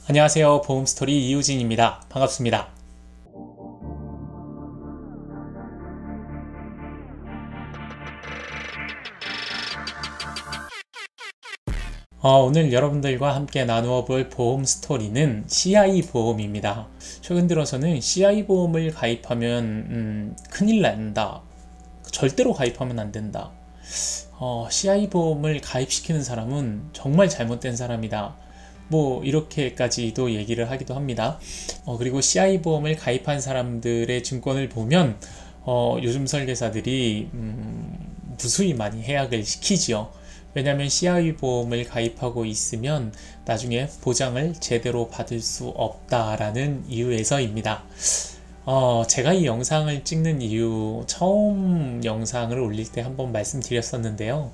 안녕하세요. 보험스토리 이우진입니다. 반갑습니다. 오늘 여러분들과 함께 나누어 볼 보험 스토리는 CI 보험입니다. 최근 들어서는 CI 보험을 가입하면 큰일 난다. 절대로 가입하면 안 된다. CI 보험을 가입시키는 사람은 정말 잘못된 사람이다. 뭐 이렇게까지도 얘기를 하기도 합니다. 그리고 CI 보험을 가입한 사람들의 증권을 보면 요즘 설계사들이 무수히 많이 해약을 시키지요. 왜냐하면 CI 보험을 가입하고 있으면 나중에 보장을 제대로 받을 수 없다라는 이유에서입니다. 제가 이 영상을 찍는 이유, 처음 영상을 올릴 때 한번 말씀드렸었는데요.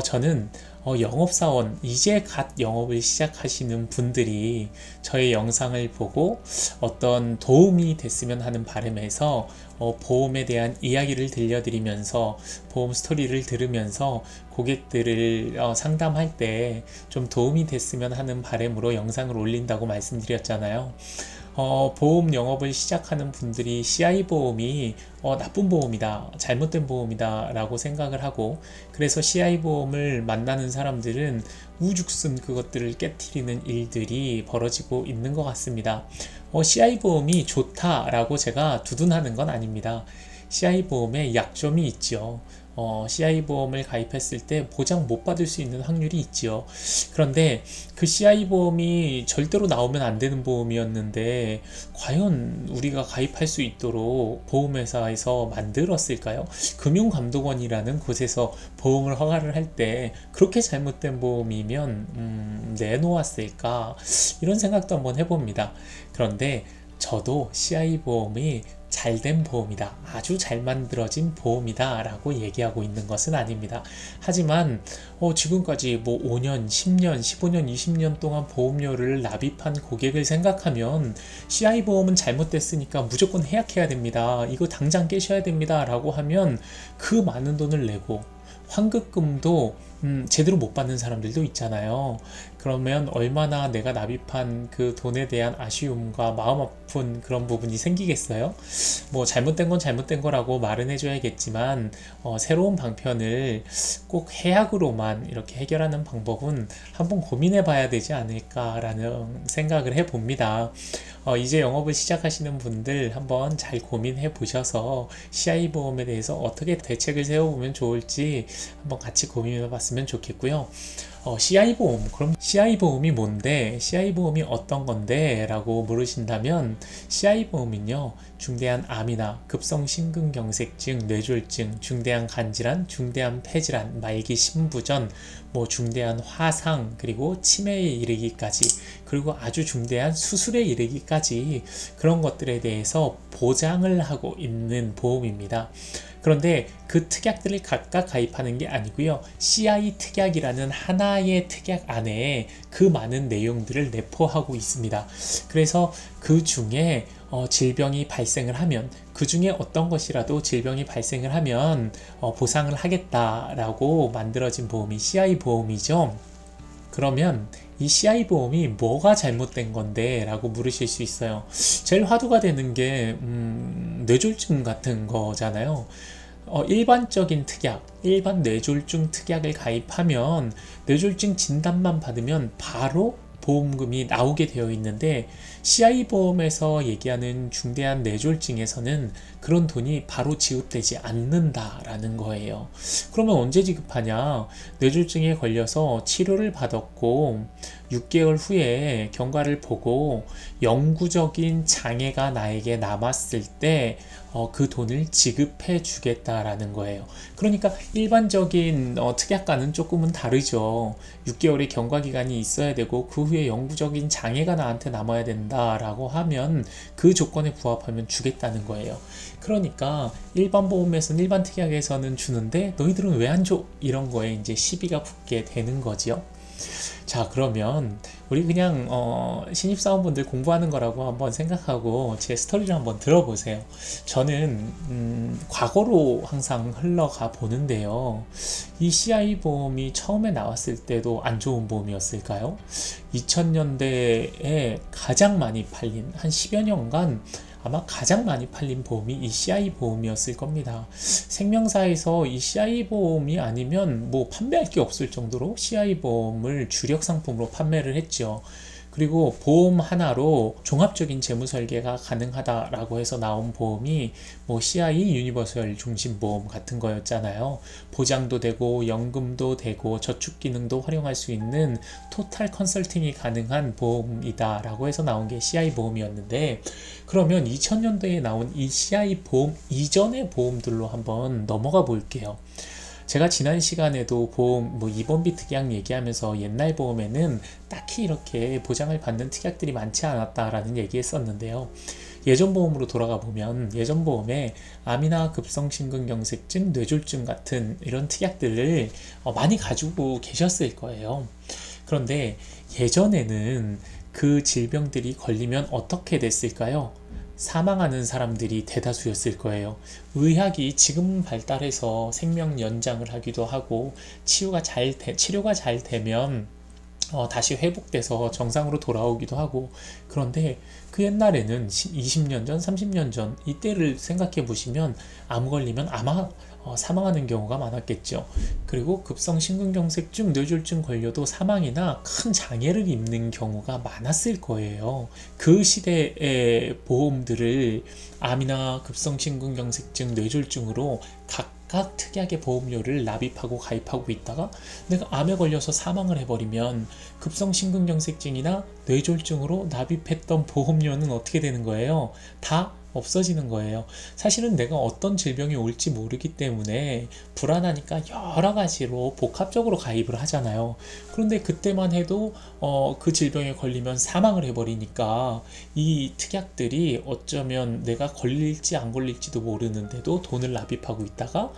저는 영업사원, 이제 갓 영업을 시작하시는 분들이 저의 영상을 보고 어떤 도움이 됐으면 하는 바람에서 보험에 대한 이야기를 들려드리면서 보험 스토리를 들으면서 고객들을 상담할 때 좀 도움이 됐으면 하는 바람으로 영상을 올린다고 말씀드렸잖아요. 보험 영업을 시작하는 분들이 CI 보험이 나쁜 보험이다, 잘못된 보험이다 라고 생각을 하고, 그래서 CI 보험을 만나는 사람들은 우죽순 그것들을 깨트리는 일들이 벌어지고 있는 것 같습니다. CI 보험이 좋다라고 제가 두둔하는 건 아닙니다. CI 보험에 약점이 있죠. CI 보험을 가입했을 때 보장 못 받을 수 있는 확률이 있지요. 그런데 그 CI 보험이 절대로 나오면 안 되는 보험이었는데 과연 우리가 가입할 수 있도록 보험회사에서 만들었을까요? 금융감독원이라는 곳에서 보험을 허가를 할 때 그렇게 잘못된 보험이면 내놓았을까? 이런 생각도 한번 해봅니다. 그런데 저도 CI 보험이 잘된 보험이다, 아주 잘 만들어진 보험이다 라고 얘기하고 있는 것은 아닙니다. 하지만 지금까지 뭐 5년, 10년, 15년, 20년 동안 보험료를 납입한 고객을 생각하면 CI 보험은 잘못됐으니까 무조건 해약해야 됩니다, 이거 당장 깨셔야 됩니다 라고 하면 그 많은 돈을 내고 환급금도 제대로 못 받는 사람들도 있잖아요. 그러면 얼마나 내가 납입한 그 돈에 대한 아쉬움과 마음 아픈 그런 부분이 생기겠어요? 뭐 잘못된 건 잘못된 거라고 말은 해줘야겠지만 새로운 방편을 꼭 해약으로만 이렇게 해결하는 방법은 한번 고민해 봐야 되지 않을까라는 생각을 해봅니다. 이제 영업을 시작하시는 분들 한번 잘 고민해 보셔서 CI 보험에 대해서 어떻게 대책을 세워보면 좋을지 한번 같이 고민해 봤으면 좋겠고요. CI 보험, 그럼 CI 보험이 뭔데? CI 보험이 어떤 건데? 라고 물으신다면 CI 보험은요, 중대한 암이나 급성심근경색증, 뇌졸중, 중대한 간질환, 중대한 폐질환, 말기 심부전, 뭐 중대한 화상, 그리고 치매에 이르기까지, 그리고 아주 중대한 수술에 이르기까지 그런 것들에 대해서 보장을 하고 있는 보험입니다. 그런데 그 특약들을 각각 가입하는 게 아니고요, CI 특약이라는 하나의 특약 안에 그 많은 내용들을 내포하고 있습니다. 그래서 그 중에 질병이 발생을 하면, 그 중에 어떤 것이라도 질병이 발생을 하면 보상을 하겠다라고 만들어진 보험이 CI 보험이죠. 그러면 이 CI 보험이 뭐가 잘못된 건데? 라고 물으실 수 있어요. 제일 화두가 되는 게 뇌졸중 같은 거잖아요. 일반적인 특약, 일반 뇌졸중 특약을 가입하면 뇌졸중 진단만 받으면 바로 보험금이 나오게 되어 있는데, CI 보험에서 얘기하는 중대한 뇌졸중에서는 그런 돈이 바로 지급되지 않는다라는 거예요. 그러면 언제 지급하냐? 뇌졸중에 걸려서 치료를 받았고 6개월 후에 경과를 보고 영구적인 장애가 나에게 남았을 때 그 돈을 지급해 주겠다라는 거예요. 그러니까 일반적인 특약과는 조금은 다르죠. 6개월의 경과 기간이 있어야 되고 그 후에 영구적인 장애가 나한테 남아야 된다라고 하면 그 조건에 부합하면 주겠다는 거예요. 그러니까 일반 보험에서는, 일반 특약에서는 주는데 너희들은 왜 안 줘? 이런 거에 이제 시비가 붙게 되는 거지요. 자, 그러면 우리 그냥 신입사원분들 공부하는 거라고 한번 생각하고 제 스토리를 한번 들어보세요. 저는 과거로 항상 흘러가 보는데요. 이 CI 보험이 처음에 나왔을 때도 안 좋은 보험이었을까요? 2000년대에 가장 많이 팔린 한 10여 년간 아마 가장 많이 팔린 보험이 이 CI 보험이었을 겁니다. 생명사에서 이 CI 보험이 아니면 뭐 판매할 게 없을 정도로 CI 보험을 주력 상품으로 판매를 했죠. 그리고 보험 하나로 종합적인 재무 설계가 가능하다라고 해서 나온 보험이 뭐 CI 유니버설 종신보험 같은 거였잖아요. 보장도 되고 연금도 되고 저축 기능도 활용할 수 있는 토탈 컨설팅이 가능한 보험이다라고 해서 나온 게 CI 보험이었는데, 그러면 2000년대에 나온 이 CI 보험 이전의 보험들로 한번 넘어가 볼게요. 제가 지난 시간에도 보험 뭐 입원비 특약 얘기하면서 옛날 보험에는 딱히 이렇게 보장을 받는 특약들이 많지 않았다라는 얘기 했었는데요. 예전 보험으로 돌아가 보면 예전 보험에 암이나 급성심근경색증, 뇌졸중 같은 이런 특약들을 많이 가지고 계셨을 거예요. 그런데 예전에는 그 질병들이 걸리면 어떻게 됐을까요? 사망하는 사람들이 대다수였을 거예요. 의학이 지금 발달해서 생명 연장을 하기도 하고 치료가 잘 되면 다시 회복돼서 정상으로 돌아오기도 하고, 그런데 그 옛날에는 20년 전, 30년 전 이때를 생각해 보시면 암 걸리면 아마 사망하는 경우가 많았겠죠. 그리고 급성심근경색증, 뇌졸중 걸려도 사망이나 큰 장애를 입는 경우가 많았을 거예요. 그 시대의 보험들을 암이나 급성심근경색증, 뇌졸중으로 각각 특약의 보험료를 납입하고 가입하고 있다가 내가 암에 걸려서 사망을 해버리면 급성심근경색증이나 뇌졸중으로 납입했던 보험료는 어떻게 되는 거예요? 다 없어지는 거예요. 사실은 내가 어떤 질병이 올지 모르기 때문에 불안하니까 여러 가지로 복합적으로 가입을 하잖아요. 그런데 그때만 해도 그 질병에 걸리면 사망을 해버리니까 이 특약들이 어쩌면 내가 걸릴지 안 걸릴지도 모르는데도 돈을 납입하고 있다가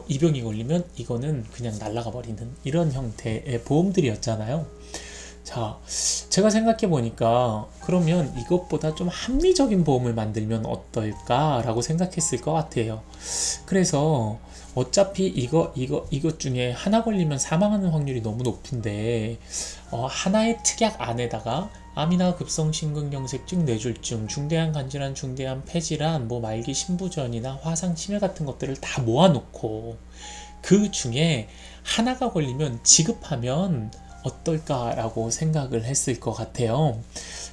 이 병이 걸리면 이거는 그냥 날아가 버리는 이런 형태의 보험들이었잖아요. 자, 제가 생각해 보니까 그러면 이것보다 좀 합리적인 보험을 만들면 어떨까 라고 생각했을 것 같아요. 그래서 어차피 이것 중에 하나 걸리면 사망하는 확률이 너무 높은데 하나의 특약 안에다가 암이나 급성심근경색증, 뇌졸중, 중대한 간질환, 중대한 폐질환, 뭐 말기 신부전이나 화상 치매 같은 것들을 다 모아놓고 그 중에 하나가 걸리면 지급하면 어떨까라고 생각을 했을 것 같아요.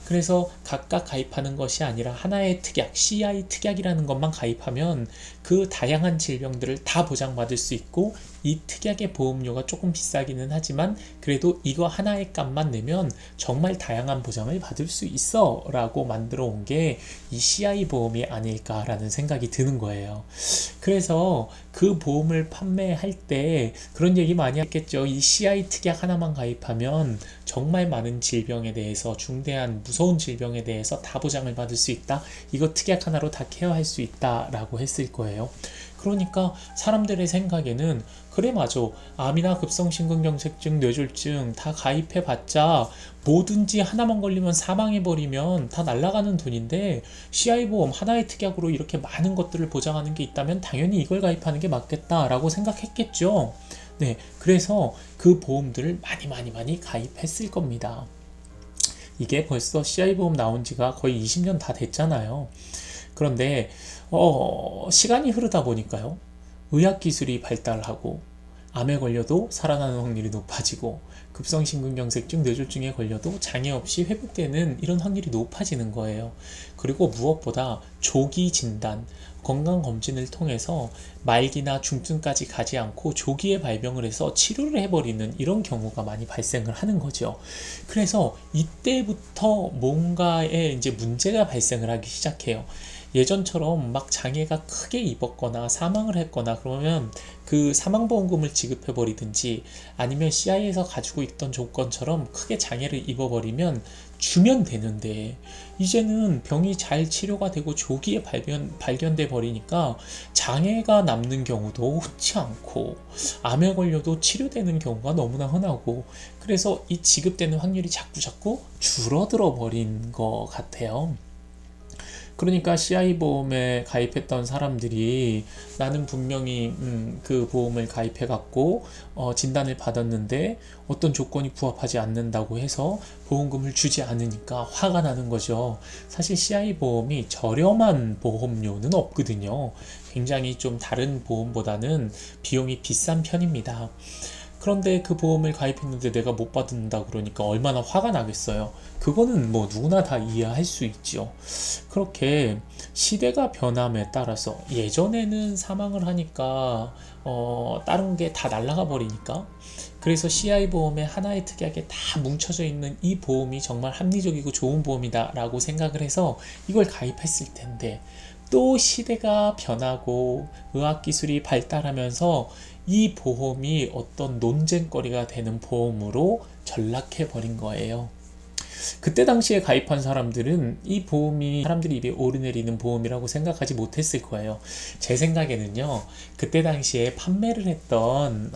그래서 각각 가입하는 것이 아니라 하나의 특약, CI 특약이라는 것만 가입하면 그 다양한 질병들을 다 보장받을 수 있고, 이 특약의 보험료가 조금 비싸기는 하지만 그래도 이거 하나의 값만 내면 정말 다양한 보장을 받을 수 있어 라고 만들어 온 게 이 CI 보험이 아닐까라는 생각이 드는 거예요. 그래서 그 보험을 판매할 때 그런 얘기 많이 했겠죠. 이 CI 특약 하나만 가입하면 정말 많은 질병에 대해서, 중대한 무서운 질병에 대해서 다 보장을 받을 수 있다. 이거 특약 하나로 다 케어할 수 있다 라고 했을 거예요. 그러니까 사람들의 생각에는 그래 맞아, 암이나 급성심근경색증, 뇌졸중 다 가입해봤자 뭐든지 하나만 걸리면 사망해버리면 다 날아가는 돈인데 CI보험 하나의 특약으로 이렇게 많은 것들을 보장하는 게 있다면 당연히 이걸 가입하는 게 맞겠다라고 생각했겠죠. 네, 그래서 그 보험들을 많이 가입했을 겁니다. 이게 벌써 CI보험 나온 지가 거의 20년 다 됐잖아요. 그런데 시간이 흐르다 보니까요, 의학기술이 발달하고 암에 걸려도 살아나는 확률이 높아지고 급성심근경색증, 뇌졸중에 걸려도 장애 없이 회복되는 이런 확률이 높아지는 거예요. 그리고 무엇보다 조기 진단, 건강검진을 통해서 말기나 중증까지 가지 않고 조기에 발병을 해서 치료를 해버리는 이런 경우가 많이 발생을 하는 거죠. 그래서 이때부터 뭔가에 이제 문제가 발생을 하기 시작해요. 예전처럼 막 장애가 크게 입었거나 사망을 했거나 그러면 그 사망보험금을 지급해버리든지 아니면 CI에서 가지고 있던 조건처럼 크게 장애를 입어버리면 주면 되는데 이제는 병이 잘 치료가 되고 조기에 발견돼 버리니까 장애가 남는 경우도 흔치 않고 암에 걸려도 치료되는 경우가 너무나 흔하고 그래서 이 지급되는 확률이 자꾸 줄어들어 버린 것 같아요. 그러니까 CI보험에 가입했던 사람들이 나는 분명히 그 보험을 가입해갖고 진단을 받았는데 어떤 조건이 부합하지 않는다고 해서 보험금을 주지 않으니까 화가 나는 거죠. 사실 CI보험이 저렴한 보험료는 없거든요. 굉장히 좀 다른 보험보다는 비용이 비싼 편입니다. 그런데 그 보험을 가입했는데 내가 못 받는다 그러니까 얼마나 화가 나겠어요. 그거는 뭐 누구나 다 이해할 수 있죠. 그렇게 시대가 변함에 따라서 예전에는 사망을 하니까 다른 게 다 날아가 버리니까 그래서 CI보험에 하나의 특약에 다 뭉쳐져 있는 이 보험이 정말 합리적이고 좋은 보험이다 라고 생각을 해서 이걸 가입했을 텐데 또 시대가 변하고 의학기술이 발달하면서 이 보험이 어떤 논쟁거리가 되는 보험으로 전락해 버린 거예요. 그때 당시에 가입한 사람들은 이 보험이 사람들이 입에 오르내리는 보험이라고 생각하지 못했을 거예요. 제 생각에는요, 그때 당시에 판매를 했던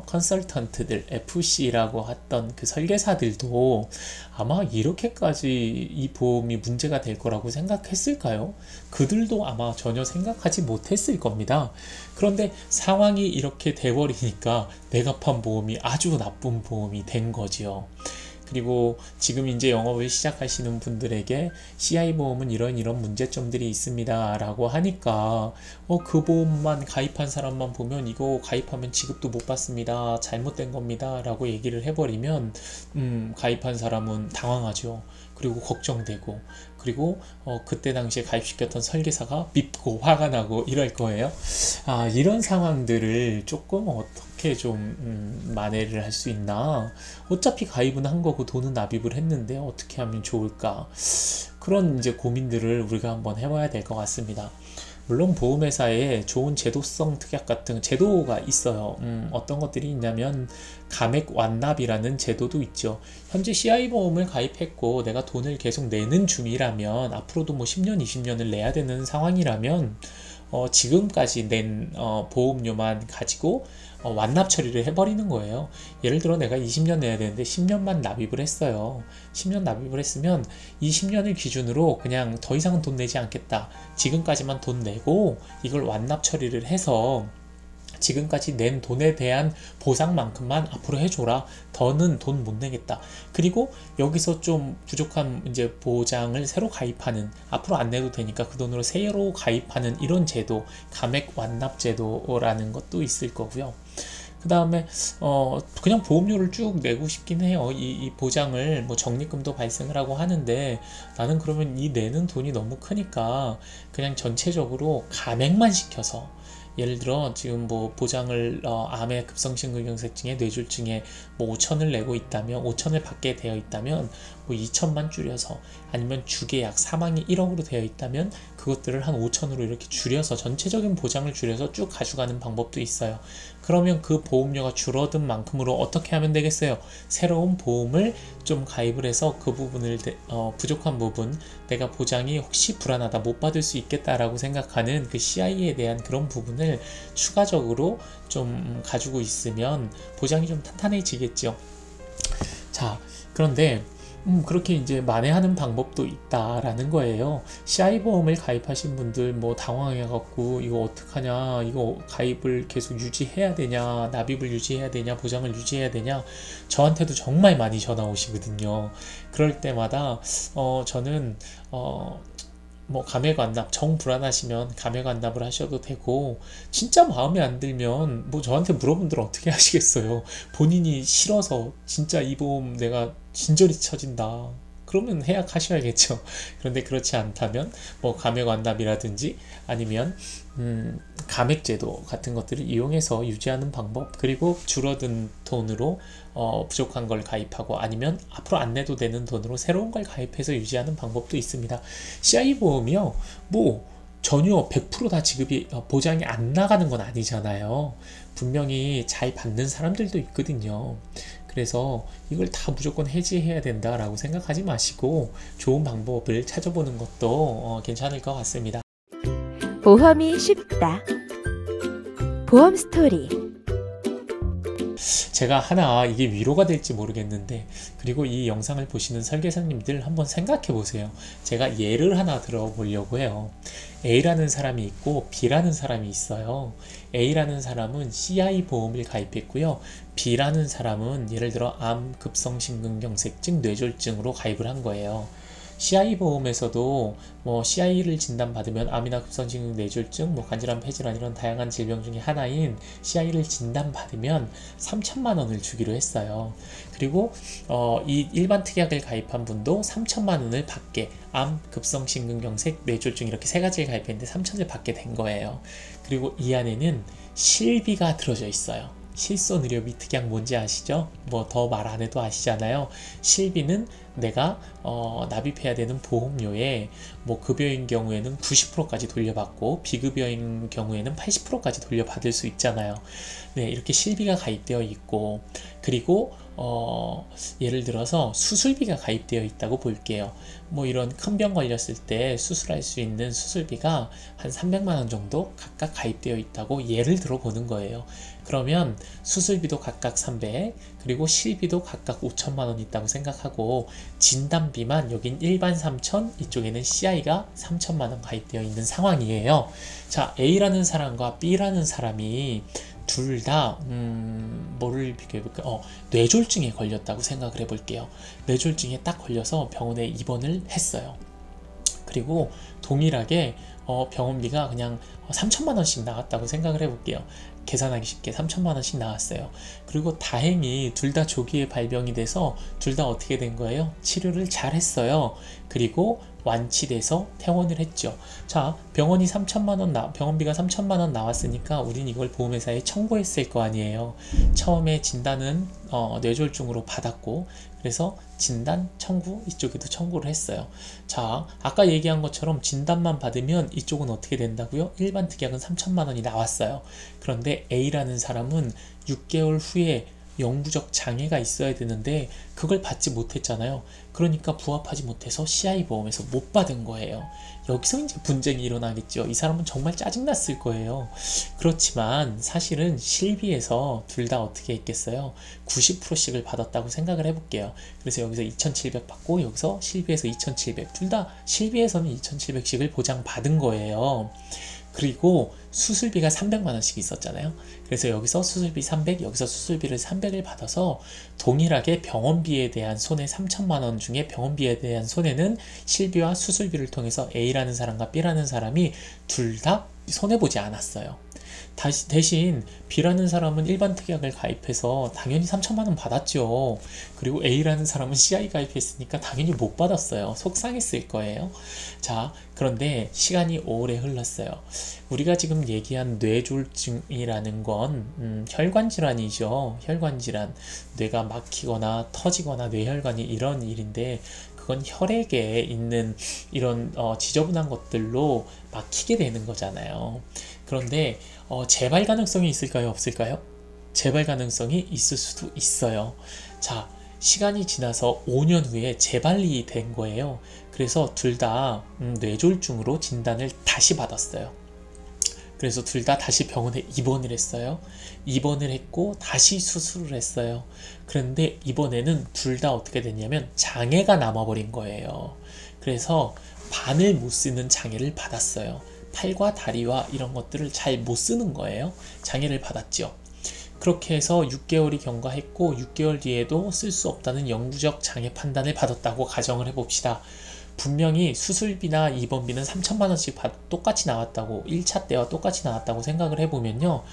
컨설턴트들, FC라고 했던 그 설계사들도 아마 이렇게까지 이 보험이 문제가 될 거라고 생각했을까요? 그들도 아마 전혀 생각하지 못했을 겁니다. 그런데 상황이 이렇게 돼버리니까 내가 판 보험이 아주 나쁜 보험이 된 거지요. 그리고 지금 이제 영업을 시작하시는 분들에게 CI보험은 이런 문제점들이 있습니다 라고 하니까 그 보험만 가입한 사람만 보면 이거 가입하면 지급도 못 받습니다, 잘못된 겁니다 라고 얘기를 해버리면 가입한 사람은 당황하죠. 그리고 걱정되고 그리고 그때 당시에 가입시켰던 설계사가 밉고 화가 나고 이럴 거예요. 이런 상황들을 조금 어떻게 좀 만회를 할 수 있나. 어차피 가입은 한 거고 돈은 납입을 했는데 어떻게 하면 좋을까. 그런 이제 고민들을 우리가 한번 해봐야 될 것 같습니다. 물론 보험회사에 좋은 제도성 특약 같은 제도가 있어요. 어떤 것들이 있냐면 감액 완납이라는 제도도 있죠. 현재 CI보험을 가입했고 내가 돈을 계속 내는 중이라면 앞으로도 뭐 10년, 20년을 내야 되는 상황이라면 지금까지 낸 보험료만 가지고 완납 처리를 해버리는 거예요. 예를 들어 내가 20년 내야 되는데 10년만 납입을 했어요. 10년 납입을 했으면 이 10년을 기준으로 그냥 더 이상은 돈 내지 않겠다. 지금까지만 돈 내고 이걸 완납 처리를 해서 지금까지 낸 돈에 대한 보상만큼만 앞으로 해줘라. 더는 돈 못 내겠다. 그리고 여기서 좀 부족한 이제 보장을 새로 가입하는, 앞으로 안 내도 되니까 그 돈으로 새로 가입하는 이런 제도, 감액 완납 제도라는 것도 있을 거고요. 그 다음에 그냥 보험료를 쭉 내고 싶긴 해요. 이 보장을 뭐 적립금도 발생을 하고 하는데 나는 그러면 이 내는 돈이 너무 크니까 그냥 전체적으로 감액만 시켜서, 예를 들어 지금 뭐 보장을 암의 급성심근경색증에 뇌졸중에 뭐 5천을 내고 있다면 5천을 받게 되어 있다면 뭐 2천만 줄여서, 아니면 주계약 사망이 1억으로 되어 있다면 그것들을 한 5천으로 이렇게 줄여서 전체적인 보장을 줄여서 쭉 가져가는 방법도 있어요. 그러면 그 보험료가 줄어든 만큼으로 어떻게 하면 되겠어요? 새로운 보험을 좀 가입을 해서 그 부분을 부족한 부분, 내가 보장이 혹시 불안하다 못 받을 수 있겠다라고 생각하는 그 CI에 대한 그런 부분을 추가적으로 좀 가지고 있으면 보장이 좀 탄탄해지겠죠. 자, 그런데 그렇게 이제 만회하는 방법도 있다라는 거예요. CI보험을 가입하신 분들 뭐 당황해갖고 이거 어떡하냐, 이거 가입을 계속 유지해야 되냐, 납입을 유지해야 되냐, 보장을 유지해야 되냐, 저한테도 정말 많이 전화 오시거든요. 그럴 때마다 저는 뭐 감액완납, 정 불안하시면 감액완납을 하셔도 되고, 진짜 마음에 안 들면 뭐 저한테 물어본들 어떻게 하시겠어요. 본인이 싫어서 진짜 이 보험 내가 진저리 처진다 그러면 해약하셔야겠죠. 그런데 그렇지 않다면 뭐 감액완납이라든지 아니면 감액제도 같은 것들을 이용해서 유지하는 방법, 그리고 줄어든 돈으로 부족한 걸 가입하고, 아니면 앞으로 안 내도 되는 돈으로 새로운 걸 가입해서 유지하는 방법도 있습니다. CI보험이요, 뭐 전혀 100%다 지급이 보장이 안 나가는 건 아니잖아요. 분명히 잘 받는 사람들도 있거든요. 그래서 이걸 다 무조건 해지해야 된다라고 생각하지 마시고 좋은 방법을 찾아보는 것도 괜찮을 것 같습니다. 보험이 쉽다. 보험 스토리. 제가 하나 이게 위로가 될지 모르겠는데, 그리고 이 영상을 보시는 설계사님들 한번 생각해 보세요. 제가 예를 하나 들어보려고 해요. A라는 사람이 있고 B라는 사람이 있어요. A라는 사람은 CI 보험을 가입했고요. B라는 사람은 예를 들어 암, 급성심근경색증, 뇌졸중으로 가입을 한 거예요. CI 보험에서도 뭐 CI를 진단받으면 암이나 급성심근 뇌졸중, 뭐 간질환, 폐질환 이런 다양한 질병 중에 하나인 CI를 진단받으면 3천만 원을 주기로 했어요. 그리고 이 일반 특약을 가입한 분도 3천만 원을 받게, 암, 급성심근경색, 뇌졸중 이렇게 세 가지를 가입했는데 3천을 받게 된 거예요. 그리고 이 안에는 실비가 들어져 있어요. 실손의료비 특약 뭔지 아시죠? 뭐 더 말 안 해도 아시잖아요. 실비는 내가 납입해야 되는 보험료에 뭐 급여인 경우에는 90%까지 돌려받고 비급여인 경우에는 80%까지 돌려받을 수 있잖아요. 네, 이렇게 실비가 가입되어 있고, 그리고 예를 들어서 수술비가 가입되어 있다고 볼게요. 뭐 이런 큰 병 걸렸을 때 수술할 수 있는 수술비가 한 300만 원 정도 각각 가입되어 있다고 예를 들어 보는 거예요. 그러면 수술비도 각각 300, 그리고 실비도 각각 5천만 원 있다고 생각하고, 진단비만 여긴 일반 3천, 이쪽에는 CI가 3천만 원 가입되어 있는 상황이에요. 자, A라는 사람과 B라는 사람이 둘 다 뭐를 비교해볼까? 뇌졸중에 걸렸다고 생각을 해볼게요. 뇌졸중에 딱 걸려서 병원에 입원을 했어요. 그리고 동일하게 병원비가 그냥 3천만 원씩 나왔다고 생각을 해볼게요. 계산하기 쉽게 3천만 원씩 나왔어요. 그리고 다행히 둘 다 조기에 발병이 돼서 둘 다 어떻게 된 거예요? 치료를 잘 했어요. 그리고 완치돼서 퇴원을 했죠. 자, 병원비가 3천만 원 나왔으니까 우린 이걸 보험회사에 청구했을 거 아니에요. 처음에 진단은 뇌졸중으로 받았고, 그래서 진단 청구, 이쪽에도 청구를 했어요. 자, 아까 얘기한 것처럼 진단만 받으면 이쪽은 어떻게 된다고요? 일반 특약은 3천만 원이 나왔어요. 그런데 A라는 사람은 6개월 후에 영구적 장애가 있어야 되는데 그걸 받지 못했잖아요. 그러니까 부합하지 못해서 CI 보험에서 못 받은 거예요. 여기서 이제 분쟁이 일어나겠죠. 이 사람은 정말 짜증났을 거예요. 그렇지만 사실은 실비에서 둘 다 어떻게 했겠어요? 90%씩을 받았다고 생각을 해볼게요. 그래서 여기서 2,700 받고 여기서 실비에서 2,700, 둘 다 실비에서는 2,700씩을 보장받은 거예요. 그리고 수술비가 300만 원씩 있었잖아요. 그래서 여기서 수술비 300, 여기서 수술비를 300을 받아서 동일하게 병원비에 대한 손해 3천만 원 중에 병원비에 대한 손해는 실비와 수술비를 통해서 A라는 사람과 B라는 사람이 둘 다 손해보지 않았어요. 대신 B라는 사람은 일반 특약을 가입해서 당연히 3천만 원 받았죠. 그리고 A라는 사람은 CI 가입했으니까 당연히 못 받았어요. 속상했을 거예요. 자, 그런데 시간이 오래 흘렀어요. 우리가 지금 얘기한 뇌졸중이라는 건 혈관질환이죠. 혈관질환, 뇌가 막히거나 터지거나 뇌혈관이 이런 일인데, 그건 혈액에 있는 이런 지저분한 것들로 막히게 되는 거잖아요. 그런데 재발 가능성이 있을까요? 없을까요? 재발 가능성이 있을 수도 있어요. 자, 시간이 지나서 5년 후에 재발이 된 거예요. 그래서 둘 다 뇌졸중으로 진단을 다시 받았어요. 그래서 둘 다 다시 병원에 입원을 했어요. 입원을 했고 다시 수술을 했어요. 그런데 이번에는 둘 다 어떻게 됐냐면 장애가 남아버린 거예요. 그래서 반을 못 쓰는 장애를 받았어요. 팔과 다리와 이런 것들을 잘 못 쓰는 거예요. 장애를 받았죠. 그렇게 해서 6개월이 경과했고 6개월 뒤에도 쓸 수 없다는 영구적 장애 판단을 받았다고 가정을 해봅시다. 분명히 수술비나 입원비는 3천만 원씩 똑같이 나왔다고, 1차 때와 똑같이 나왔다고 생각을 해보면요.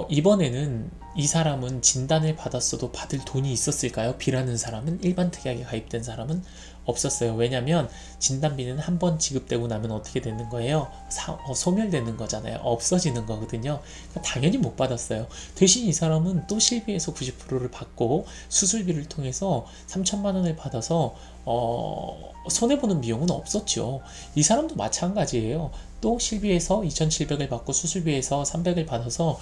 이번에는 이 사람은 진단을 받았어도 받을 돈이 있었을까요? B라는 사람은, 일반 특약에 가입된 사람은 없었어요. 왜냐면 진단비는 한 번 지급되고 나면 어떻게 되는 거예요? 소멸되는 거잖아요. 없어지는 거거든요. 그러니까 당연히 못 받았어요. 대신 이 사람은 또 실비에서 90%를 받고 수술비를 통해서 3천만 원을 받아서 손해보는 비용은 없었죠. 이 사람도 마찬가지예요. 또 실비에서 2,700을 받고 수술비에서 300을 받아서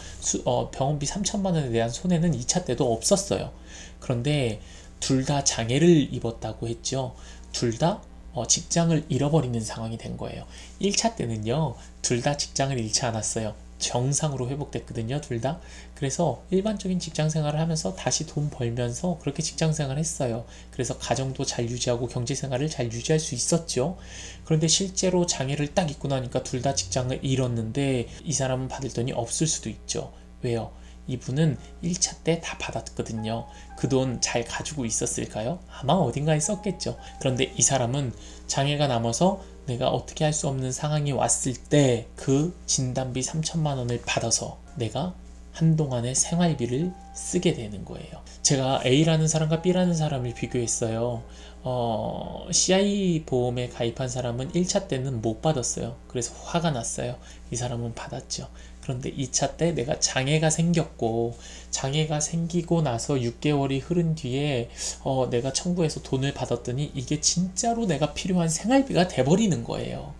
병원비 3천만 원에 대한 손해는 2차 때도 없었어요. 그런데 둘 다 장애를 입었다고 했죠. 둘 다 직장을 잃어버리는 상황이 된 거예요. 1차 때는요, 둘 다 직장을 잃지 않았어요. 정상으로 회복됐거든요, 둘 다. 그래서 일반적인 직장 생활을 하면서 다시 돈 벌면서 그렇게 직장 생활을 했어요. 그래서 가정도 잘 유지하고 경제 생활을 잘 유지할 수 있었죠. 그런데 실제로 장애를 딱 입고 나니까 둘 다 직장을 잃었는데 이 사람은 받을 돈이 없을 수도 있죠. 왜요? 이분은 1차 때 다 받았거든요. 그 돈 잘 가지고 있었을까요? 아마 어딘가에 썼겠죠. 그런데 이 사람은 장애가 남아서 내가 어떻게 할 수 없는 상황이 왔을 때 그 진단비 3천만 원을 받아서 내가 한동안의 생활비를 쓰게 되는 거예요. 제가 A라는 사람과 B라는 사람을 비교했어요. CI 보험에 가입한 사람은 1차 때는 못 받았어요. 그래서 화가 났어요. 이 사람은 받았죠. 그런데 2차 때 내가 장애가 생겼고, 장애가 생기고 나서 6개월이 흐른 뒤에 내가 청구해서 돈을 받았더니 이게 진짜로 내가 필요한 생활비가 돼버리는 거예요.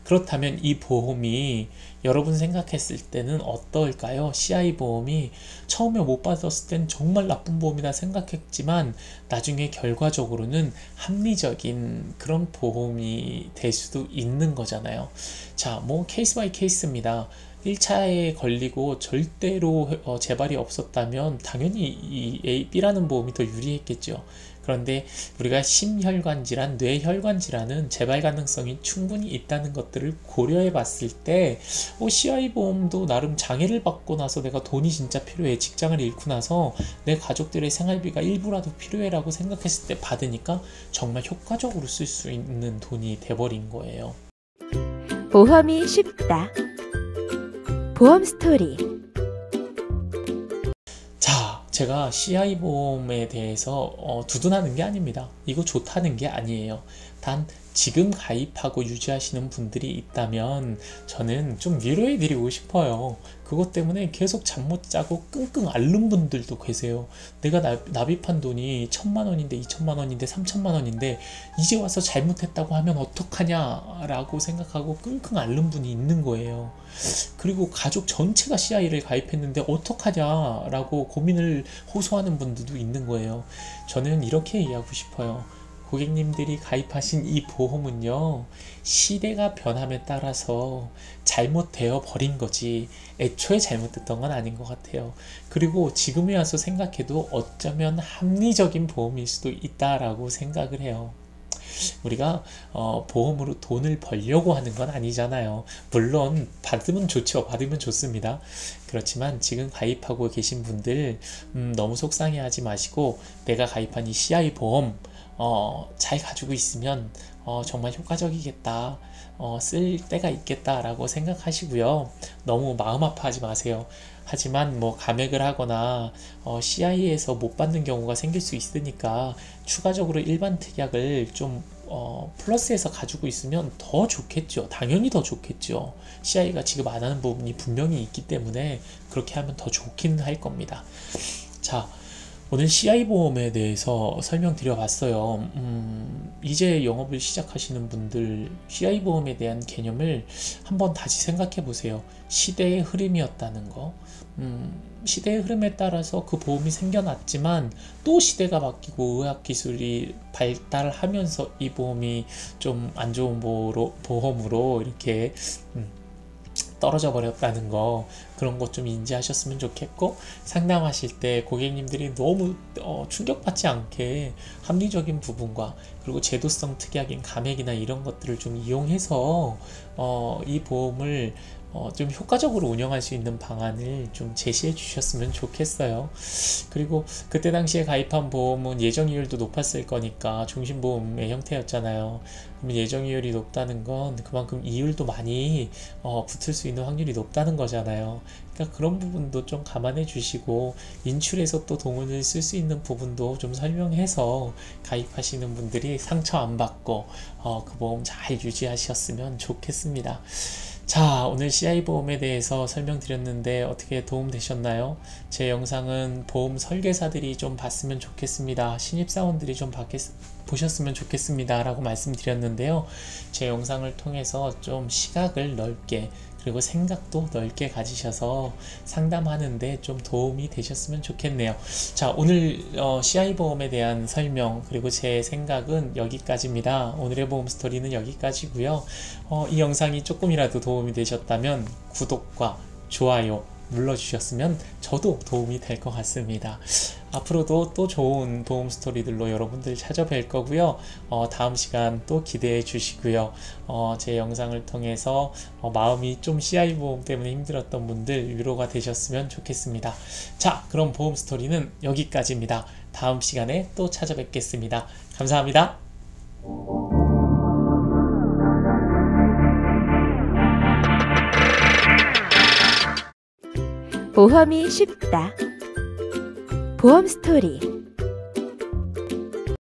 그렇다면 이 보험이 여러분 생각했을 때는 어떨까요? CI 보험이 처음에 못 받았을 땐 정말 나쁜 보험이다 생각했지만 나중에 결과적으로는 합리적인 그런 보험이 될 수도 있는 거잖아요. 자, 뭐 케이스 바이 케이스입니다. 1차에 걸리고 절대로 재발이 없었다면 당연히 이 A, B라는 보험이 더 유리했겠죠. 그런데 우리가 심혈관 질환, 뇌혈관 질환은 재발 가능성이 충분히 있다는 것들을 고려해 봤을 때 CI 보험도 나름 장애를 받고 나서 내가 돈이 진짜 필요해, 직장을 잃고 나서 내 가족들의 생활비가 일부라도 필요해라고 생각했을 때 받으니까 정말 효과적으로 쓸 수 있는 돈이 돼버린 거예요. 보험이 쉽다. 보험 스토리. 자, 제가 CI 보험에 대해서 두둔하는 게 아닙니다. 이거 좋다는 게 아니에요. 단 지금 가입하고 유지하시는 분들이 있다면 저는 좀 위로해 드리고 싶어요. 그것 때문에 계속 잠 못 자고 끙끙 앓는 분들도 계세요. 내가 납입한 돈이 1,000만 원인데 2,000만 원인데 3,000만 원인데 이제 와서 잘못했다고 하면 어떡하냐 라고 생각하고 끙끙 앓는 분이 있는 거예요. 그리고 가족 전체가 CI를 가입했는데 어떡하냐 라고 고민을 호소하는 분들도 있는 거예요. 저는 이렇게 이해하고 싶어요. 고객님들이 가입하신 이 보험은요, 시대가 변함에 따라서 잘못되어 버린 거지 애초에 잘못됐던 건 아닌 것 같아요. 그리고 지금에 와서 생각해도 어쩌면 합리적인 보험일 수도 있다라고 생각을 해요. 우리가 보험으로 돈을 벌려고 하는 건 아니잖아요. 물론 받으면 좋죠. 받으면 좋습니다. 그렇지만 지금 가입하고 계신 분들 너무 속상해하지 마시고 내가 가입한 이 CI 보험 잘 가지고 있으면 정말 효과적이겠다, 쓸 때가 있겠다 라고 생각하시고요. 너무 마음 아파하지 마세요. 하지만 뭐 감액을 하거나 CI에서 못 받는 경우가 생길 수 있으니까 추가적으로 일반 특약을 좀 플러스해서 가지고 있으면 더 좋겠죠. 당연히 더 좋겠죠. CI가 지급 안 하는 부분이 분명히 있기 때문에 그렇게 하면 더 좋긴 할 겁니다. 자, 오늘 CI 보험에 대해서 설명드려 봤어요. 이제 영업을 시작하시는 분들 CI 보험에 대한 개념을 한번 다시 생각해 보세요. 시대의 흐름이었다는 거. 시대의 흐름에 따라서 그 보험이 생겨났지만 또 시대가 바뀌고 의학기술이 발달하면서 이 보험이 좀 안 좋은 보험으로 이렇게 떨어져 버렸다는 거, 그런 것 좀 인지하셨으면 좋겠고, 상담하실 때 고객님들이 너무 충격받지 않게 합리적인 부분과 그리고 제도성 특약인 감액이나 이런 것들을 좀 이용해서 이 보험을 좀 효과적으로 운영할 수 있는 방안을 좀 제시해 주셨으면 좋겠어요. 그리고 그때 당시에 가입한 보험은 예정이율도 높았을 거니까 종신보험의 형태였잖아요. 그러면 예정이율이 높다는 건 그만큼 이율도 많이 붙을 수 있는 확률이 높다는 거잖아요. 그러니까 그런 부분도 좀 감안해 주시고 인출에서 또 돈을 쓸 수 있는 부분도 좀 설명해서 가입하시는 분들이 상처 안 받고 그 보험 잘 유지하셨으면 좋겠습니다. 자, 오늘 CI보험에 대해서 설명드렸는데 어떻게 도움되셨나요? 제 영상은 보험 설계사들이 좀 봤으면 좋겠습니다. 신입사원들이 좀 보셨으면 좋겠습니다 라고 말씀드렸는데요. 제 영상을 통해서 좀 시각을 넓게 그리고 생각도 넓게 가지셔서 상담하는데 좀 도움이 되셨으면 좋겠네요. 자, 오늘 CI보험에 대한 설명 그리고 제 생각은 여기까지입니다. 오늘의 보험 스토리는 여기까지고요. 이 영상이 조금이라도 도움이 되셨다면 구독과 좋아요 눌러주셨으면 저도 도움이 될 것 같습니다. 앞으로도 또 좋은 보험 스토리들로 여러분들 찾아뵐 거고요. 다음 시간 또 기대해 주시고요. 제 영상을 통해서 마음이 좀 CI보험 때문에 힘들었던 분들 위로가 되셨으면 좋겠습니다. 자, 그럼 보험 스토리는 여기까지입니다. 다음 시간에 또 찾아뵙겠습니다. 감사합니다. 보험이 쉽다. 보험 스토리.